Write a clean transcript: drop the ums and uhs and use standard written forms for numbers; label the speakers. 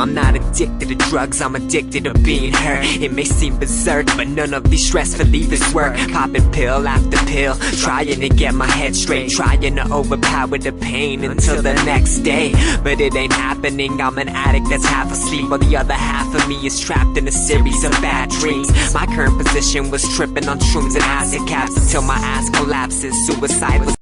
Speaker 1: I'm not addicted to drugs, I'm addicted to being hurt. It may seem berserk, but none of these stress relievers work. Popping pill after pill, trying to get my head straight, trying to overpower the pain until the next day. But it ain't happening, I'm an addict that's half asleep, while the other half of me is trapped in a series of bad dreams. My current position was tripping on shrooms and acid caps until my ass collapses. Suicide was